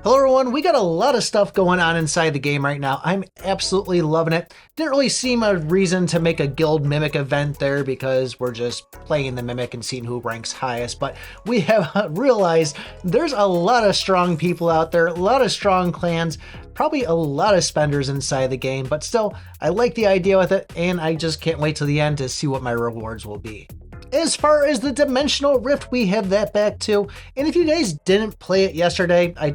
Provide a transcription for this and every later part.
Hello everyone, we got a lot of stuff going on inside the game right now. I'm absolutely loving it. Didn't really seem a reason to make a guild mimic event there because we're just playing the mimic and seeing who ranks highest, but we have realized there's a lot of strong people out there, a lot of strong clans, probably a lot of spenders inside the game, but still, I like the idea with it and I just can't wait till the end to see what my rewards will be. As far as the Dimensional Rift, we have that back too. And if you guys didn't play it yesterday, I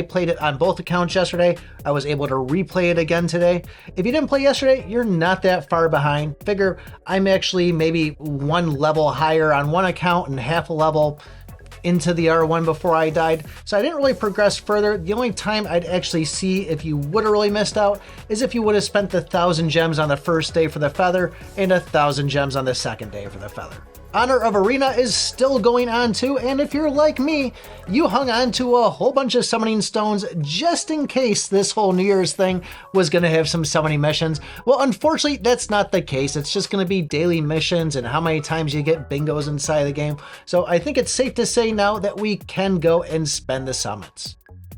played it on both accounts yesterday. I was able to replay it again today. If you didn't play yesterday, you're not that far behind. Figure I'm actually maybe one level higher on one account and half a level into the R1 before I died, so I didn't really progress further. The only time I'd actually see if you would have really missed out is if you would have spent the 1,000 gems on the first day for the feather and 1,000 gems on the second day for the feather. Honor of Arena is still going on too, and if you're like me, you hung on to a whole bunch of summoning stones just in case this whole New Year's thing was going to have some summoning missions. Well, unfortunately, that's not the case. It's just going to be daily missions and how many times you get bingos inside the game. So I think it's safe to say now that we can go and spend the summons.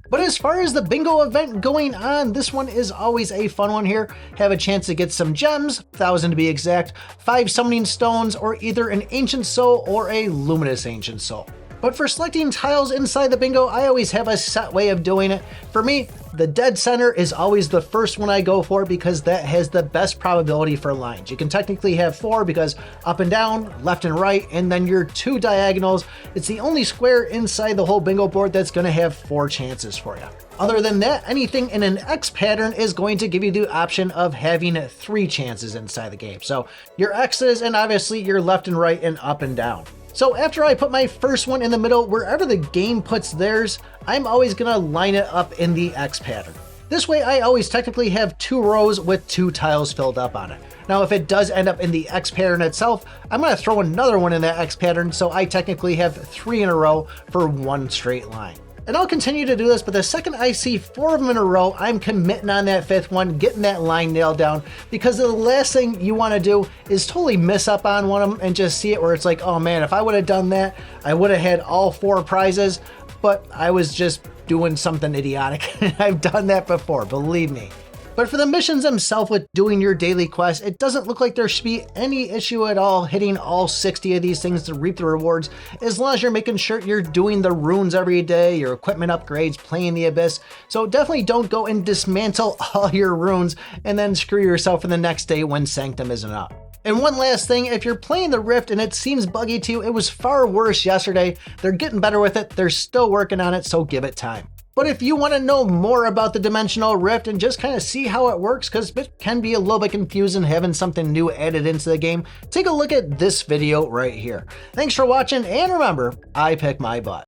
But as far as the bingo event going on, this one is always a fun one here. Have a chance to get some gems, 1,000 to be exact, 5 summoning stones, or either an ancient soul or a luminous ancient soul. But for selecting tiles inside the bingo, I always have a set way of doing it. For me, the dead center is always the first one I go for because that has the best probability for lines. You can technically have 4 because up and down, left and right, and then your 2 diagonals. It's the only square inside the whole bingo board that's going to have 4 chances for you. Other than that, anything in an X pattern is going to give you the option of having 3 chances inside the game. So your X's and obviously your left and right and up and down. So after I put my first one in the middle, wherever the game puts theirs, I'm always gonna line it up in the X pattern. This way I always technically have 2 rows with 2 tiles filled up on it. Now if it does end up in the X pattern itself, I'm gonna throw another one in that X pattern so I technically have 3 in a row for 1 straight line. And I'll continue to do this, but the second I see 4 of them in a row, I'm committing on that 5th one, getting that line nailed down, because the last thing you want to do is totally miss up on one of them and just see it where it's like, oh man, if I would have done that, I would have had all 4 prizes, but I was just doing something idiotic. I've done that before, believe me. But for the missions themselves with doing your daily quest, it doesn't look like there should be any issue at all hitting all 60 of these things to reap the rewards, as long as you're making sure you're doing the runes every day, your equipment upgrades, playing the Abyss. So definitely don't go and dismantle all your runes and then screw yourself in the next day when Sanctum isn't up. And one last thing, if you're playing the Rift and it seems buggy to you, it was far worse yesterday. They're getting better with it, they're still working on it, so give it time. But if you want to know more about the Dimensional Rift and just kind of see how it works, because it can be a little bit confusing having something new added into the game, take a look at this video right here. Thanks for watching, and remember, I pick my butt.